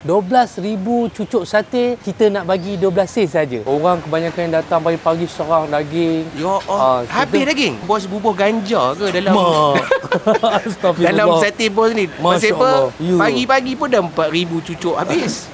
12,000 cucuk sate, kita nak bagi 12 sen saja. Orang kebanyakan yang datang pagi-pagi serang daging. Ya Allah. Habis daging? Bos bubuh ganja ke dalam Astagfirullah. dalam sate bos ni? Pasal apa? Ya. Pagi-pagi pun dah 4,000 cucuk habis.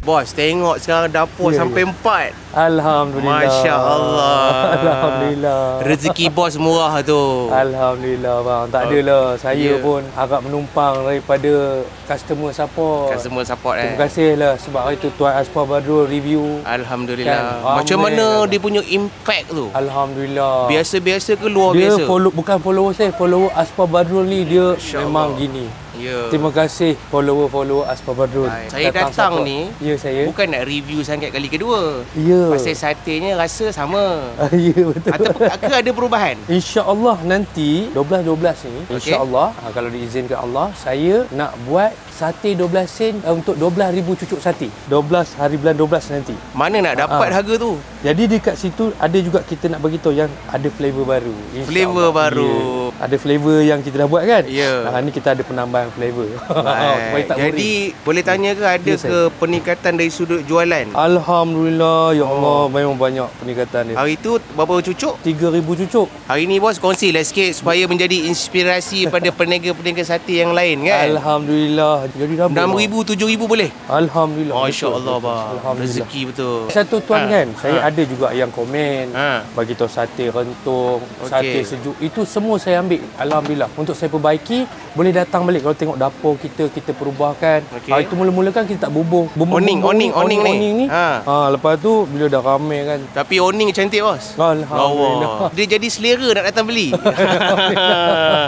Bos, tengok sekarang dapur sampai 4. Alhamdulillah. Masya Allah. Alhamdulillah. Rezeki bos murah tu. Alhamdulillah bang. Tak adalah. Saya pun agak menumpang daripada customer support. Customer support Terima kasih lah sebab hari tu Tuan Aspa Badrul review. Alhamdulillah. Kan? Macam mana dia punya impact tu? Alhamdulillah. Biasa-biasa ke luar dia biasa? bukan follower saya, follower Aspa Badrul ni dia memang gini. Ya. Terima kasih follower Aspa Badrul. Saya datang ni saya bukan nak review sangat kali kedua. Ya. Pasal satenya rasa sama. Ya betul. Ataupun ada perubahan? InsyaAllah nanti 12-12 ni InsyaAllah kalau diizinkan Allah, saya nak buat sate 12 sen untuk 12,000 cucuk sate 12 hari bulan 12 nanti. Mana nak dapat harga tu? Jadi dekat situ ada juga kita nak bagi tahu yang ada flavor baru. Flavor baru. Ya. Ada flavor yang kita dah buat kan? Ya. Ni kita ada penambahan flavor. Jadi boleh tanya ke ada ke peningkatan dari sudut jualan? Alhamdulillah ya Allah, memang banyak peningkatan dia. Hari tu berapa cucuk? 3,000 cucuk. Hari ni bos kongsilah sikit supaya menjadi inspirasi pada peniaga-peniaga sate yang lain kan? Alhamdulillah. Jadi 6,000, 7,000 boleh? Alhamdulillah. Masya-Allah bang. Alhamdulillah. Rezeki betul. Satu tuan kan, saya ada juga yang komen bagi tahu sate rentung, sate Okey. sejuk. Itu semua saya ambil. Alhamdulillah. Untuk saya perbaiki, boleh datang balik kalau tengok dapur kita perubahkan. Okey. Itu mula-mula kan kita tak bubuh. Oning ni. Lepas tu bila dah ramai kan. Tapi oning cantik bos. Alhamdulillah. Allah. Dia jadi selera nak datang beli.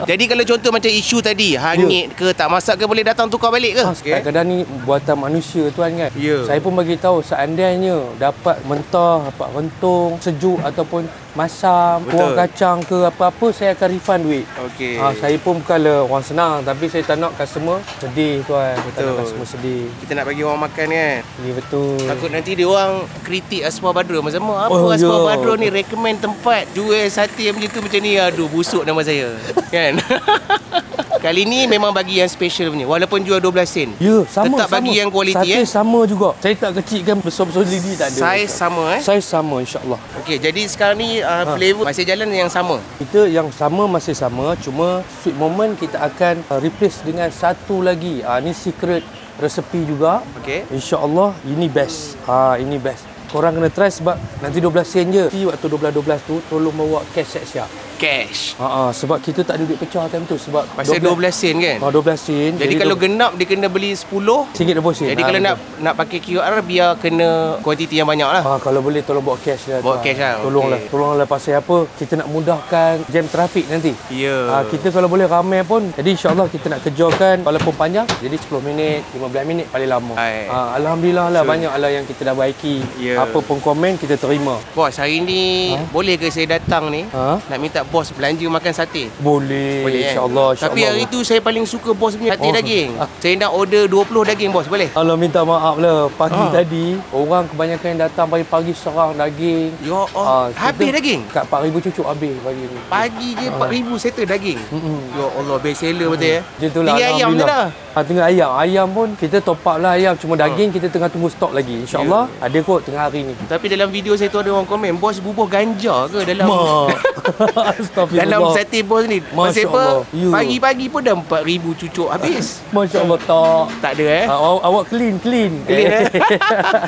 Jadi kalau contoh macam isu tadi, hangit ke tak masak ke boleh datang tukar balik ke? Kadang-kadang ni buatan manusia tuan kan. Saya pun bagi tahu seandainya dapat mentah, dapat rentung, sejuk ataupun masam, kuah kacang ke apa-apa, saya akan refund duit. Okey. Saya pun bukanlah orang senang, tapi saya tak nak customer sedih tuan. Tak nak Betul. customer sedih. Kita nak bagi orang makan kan. Ya betul. Takut nanti dia orang kritik Aspa Badrul macam apa ya. Aspa Badrul ni recommend tempat jual sate macam tu macam ni. Aduh busuk nama saya. Kan? Kali ni memang bagi yang special punya. Walaupun jual 12 sen. Ya, sama. Tetap bagi yang kualiti sate sama juga. Saya tak kecilkan besar-besar lidi tak ada. Saiz sama Saiz sama insya-Allah. Okey, jadi sekarang ni flavor masih jalan yang sama. Kita yang sama masih sama, cuma sweet moment kita akan replace dengan satu lagi. Ni secret resepi juga. Okey. InsyaAllah ini best. Ini best. Korang kena try sebab nanti 12 sen je. Waktu 12-12 tu tolong bawa cash siap-siap. Cash. Sebab kita tak ada duit pecah time tu sebab Pasal 12 sen kan? 12 sen. Jadi kalau genap dia kena beli 10 RM1 deposit. Jadi kalau nak pakai QR biar kena kuantiti yang banyak lah. Kalau boleh tolong bawa cash lah. Bawa cash lah. Tolonglah pasal apa? Kita nak mudahkan jam trafik nanti. Ya. Kita kalau boleh ramai pun. Jadi insya-Allah kita nak kejarkan walaupun panjang. Jadi 10 minit, 15 minit paling lama. Alhamdulillah lah banyak lah yang kita dah baiki. Apa pun komen kita terima. Bos, hari ni boleh ke saya datang ni nak minta bos belanja makan sate? Boleh insya-Allah. Tapi hari tu saya paling suka bos punya sate daging. Saya nak order 20 daging bos, boleh? Allah minta maaf lah. Pagi tadi orang kebanyakan yang datang pagi-pagi serang daging. Ya Allah. Habis daging? Kat 4,000 cucuk habis pagi ni. Pagi je 4,000 settle daging. Ya Allah, best seller betul ya. Itulah, tinggal ayam je lah. Tengah ayam. Ayam pun kita top up lah ayam. Cuma daging kita tengah tunggu stok lagi. InsyaAllah ada kot tengah hari ni. Tapi dalam video saya tu ada orang komen, bos bubuh ganja ke dalam dalam sate bos ni? Pasal apa? Pagi-pagi pun dah 4,000 cucuk habis. Masya Allah tak ada awak clean.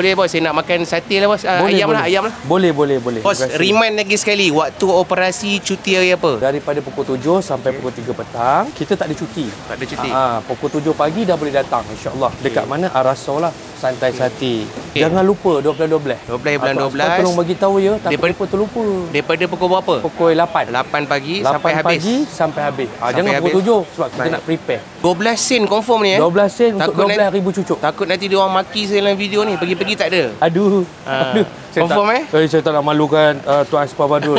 Boleh bos, saya nak makan sate lah bos. Ayam lah. Boleh. Bos, remind lagi sekali waktu operasi cuti hari apa? Daripada pukul 7 sampai pukul 3 petang. Kita tak ada cuti. Tak ada cuti. Pukul 7 pagi dah boleh datang insya-Allah. Dekat mana? Arasau lah. Santai sate. Jangan lupa 12 bulan 12. Tolong bagi tahu ya, tak lupa terlupa. Daripada pukul berapa? Pukul 8. 8 pagi 8 sampai habis. Sampai habis. Jangan pukul 7 sebab kita nak prepare. 12 sen confirm ni 12 sen untuk 12,000 cucuk. Takut nanti dia orang maki saya dalam video ni. Pergi-pergi tak ada. Aduh. Confirm Saya tak nak malukan Tuan Aspa Badrul.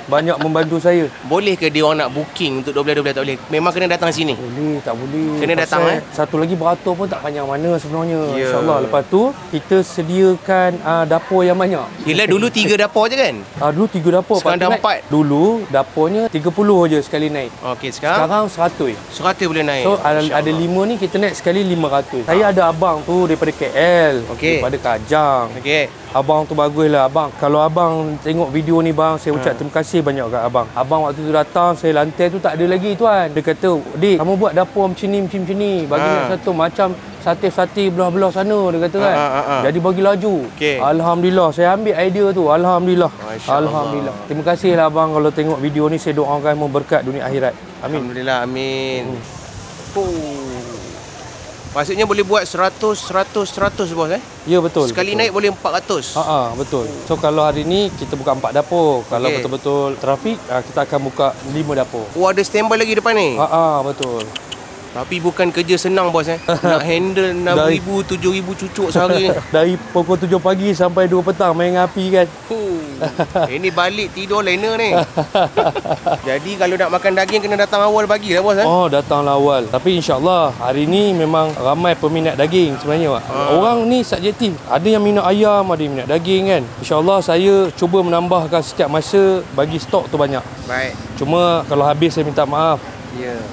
Banyak membantu saya. Boleh ke dia orang nak booking untuk 12-12 tak boleh? Memang kena datang sini? Boleh, tak boleh. Kena datang Satu lagi beratur pun tak panjang mana sebenarnya. InsyaAllah. Lepas tu kita sediakan dapur yang banyak. Yelah dulu 3 dapur je kan? Dulu 3 dapur. Sekarang dah 4. Dulu dapurnya 30 je sekali naik. Okey, sekarang 100. 100 boleh naik. So ada 5 ni kita naik sekali 500. Saya ada abang tu daripada KL, daripada Kajang. Okey. Abang tu baguslah abang. Kalau abang tengok video ni bang, saya ucap terima kasih banyak kat abang. Abang waktu tu datang, saya lantai tu tak ada lagi tuan. Dia kata, "Dik, kamu buat dapur macam ni. Bagi nak satu macam sate belah-belah sana," dia kata kan. Jadi bagi laju. Alhamdulillah, saya ambil idea tu. Alhamdulillah. Alhamdulillah. Terima kasihlah abang kalau tengok video ni, saya doakan berkat dunia akhirat. Amin. Alhamdulillah, amin. Maksudnya boleh buat 100 bos Ya betul. Sekali betul. naik boleh 400. Betul. So kalau hari ni kita buka 4 dapur. Kalau betul-betul trafik, kita akan buka 5 dapur. Oh, ada standby lagi depan ni? Betul. Tapi bukan kerja senang bos Nak handle 6,000 7,000 cucuk sehari. Dari pukul 7 pagi sampai 2 petang main api kan. Ini balik tidur lena ni. Jadi kalau nak makan daging kena datang awal pagi lah bos Datanglah awal. Tapi insyaAllah hari ni memang ramai peminat daging sebenarnya. Orang ni subjektif. Ada yang minat ayam, ada yang minat daging kan. InsyaAllah saya cuba menambahkan setiap masa bagi stok tu banyak. Baik. Cuma kalau habis saya minta maaf.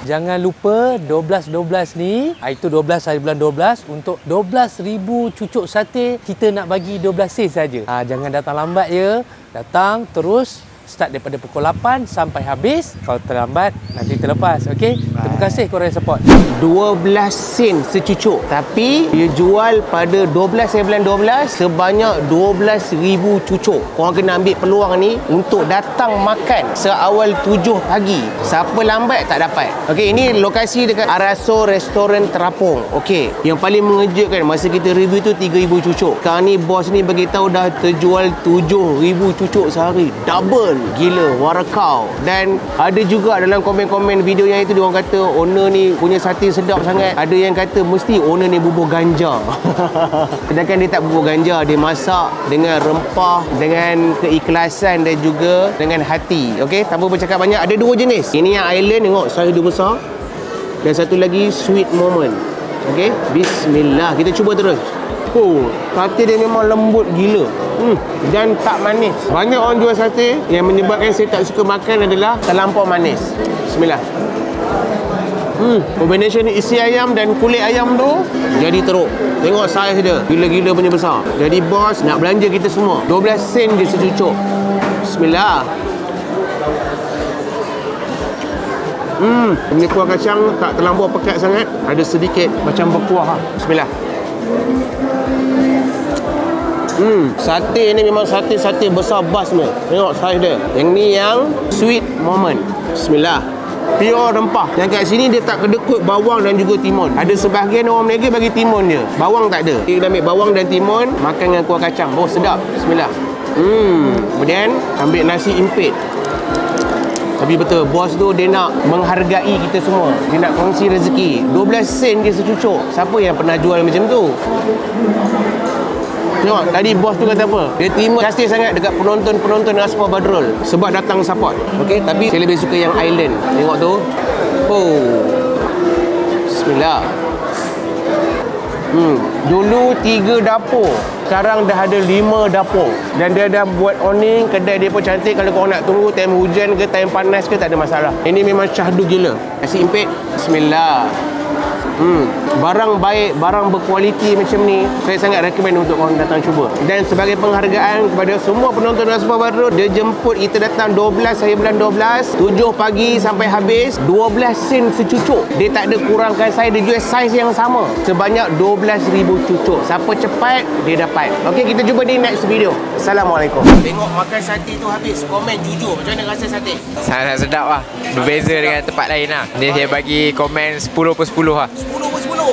Jangan lupa 12-12 ni, itu 12 hari bulan 12, untuk 12,000 cucuk sate kita nak bagi 12 sen saja. Jangan datang lambat ya. Datang terus start daripada pukul 8 sampai habis. Kalau terlambat nanti terlepas. Okey. Terima kasih korang yang support. 12 sen secucuk. Tapi dia jual pada 12 hari bulan 12 sebanyak 12,000 cucuk. Korang kena ambil peluang ni untuk datang makan seawal 7 pagi. Siapa lambat tak dapat. Okey, ini lokasi dekat Araso Restoran Terapung. Okey, yang paling mengejutkan masa kita review tu 3,000 cucuk. Sekarang ni bos ni bagi tahu dah terjual 7,000 cucuk sehari. Double. Gila, warakau. Dan ada juga dalam komen-komen video yang itu dia orang kata owner ni punya sate sedap sangat. Ada yang kata mesti owner ni bubuh ganja. Sedangkan dia tak bubuh ganja, dia masak dengan rempah, dengan keikhlasan dan juga dengan hati. Okey, tanpa bercakap banyak, ada 2 jenis. Ini yang island, tengok saiz dia besar. Dan satu lagi sweet moment. Okey, bismillah. Kita cuba terus. Sate dia memang lembut gila. Dan tak manis. Banyak orang jual sate yang menyebabkan saya tak suka makan adalah terlampau manis. Bismillah. Combination isi ayam dan kulit ayam tu jadi teruk. Tengok saiz dia, gila-gila punya besar. Jadi bos nak belanja kita semua 12 sen je secucuk. Bismillah. Ini kuah kacang tak terlampau pekat sangat, ada sedikit macam berkuah. Bismillah. Sate ni memang sate besar basnya. Tengok saiz dia. Yang ni yang sweet moment. Bismillah. Pure rempah. Yang kat sini dia tak kedekut bawang dan juga timun. Ada sebahagian orang Malaysia bagi timun je. Bawang tak ada. Kita ambil bawang dan timun, makan dengan kuah kacang. Oh sedap. Bismillah. Kemudian ambil nasi impit. Tapi betul, bos tu dia nak menghargai kita semua. Dia nak kongsi rezeki. 12 sen je secucuk. Siapa yang pernah jual macam tu? Tengok, tadi bos tu kata apa? Dia terima kasih sangat dekat penonton-penonton Aspa Badrul sebab datang support. Okey, tapi saya lebih suka yang island. Tengok tu. Bismillah. Dulu 3 dapur, sekarang dah ada 5 dapur. Dan dia dah buat awning, kedai dia pun cantik. Kalau korang nak tunggu time hujan ke time panas ke tak ada masalah. Ini memang syahdu gila. Nasi impit. Bismillah. Barang baik, barang berkualiti macam ni, saya sangat recommend untuk korang datang cuba. Dan sebagai penghargaan kepada semua penonton Aspa Badrul, dia jemput kita datang 12 hari bulan 12, 7 pagi sampai habis, 12 sen secucuk. Dia tak ada kurangkan saiz, dia jual saiz yang sama sebanyak 12,000 cucuk. Siapa cepat dia dapat. Okey, kita jumpa di next video. Assalamualaikum. Tengok makan sate tu habis, komen jujur macam mana rasa sate? Sangat sedap lah. Berbeza dengan tempat lain lah. Ni saya bagi komen 10/10 lah. 10/10.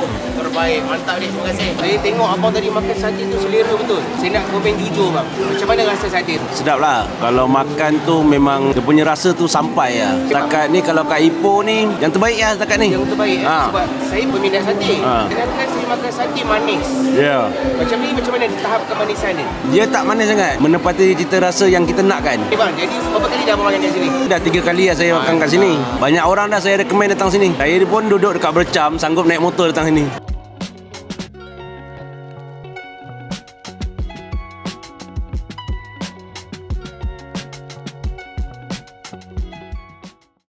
Baik, mantap ni. Terima kasih. Saya tengok abang tadi makan sate tu selera betul. Saya nak komen jujur bang. Macam mana rasa sate tu? Sedap lah. Kalau makan tu memang dia punya rasa tu sampai lah. Setakat ni kalau kat Ipoh ni yang terbaik lah setakat ni. Yang terbaik sebab saya peminat sate. Kadang-kadang saya makan sate manis. Ya. Macam ni macam mana tahap kemanisan dia? Dia tak manis sangat. Menepati cita rasa yang kita nakkan. Bang, jadi berapa kali dah abang makan kat sini? Dah 3 kali lah saya makan kat sini. Banyak orang dah saya recommend datang sini. Saya pun duduk dekat Bercam, sanggup naik motor datang sini.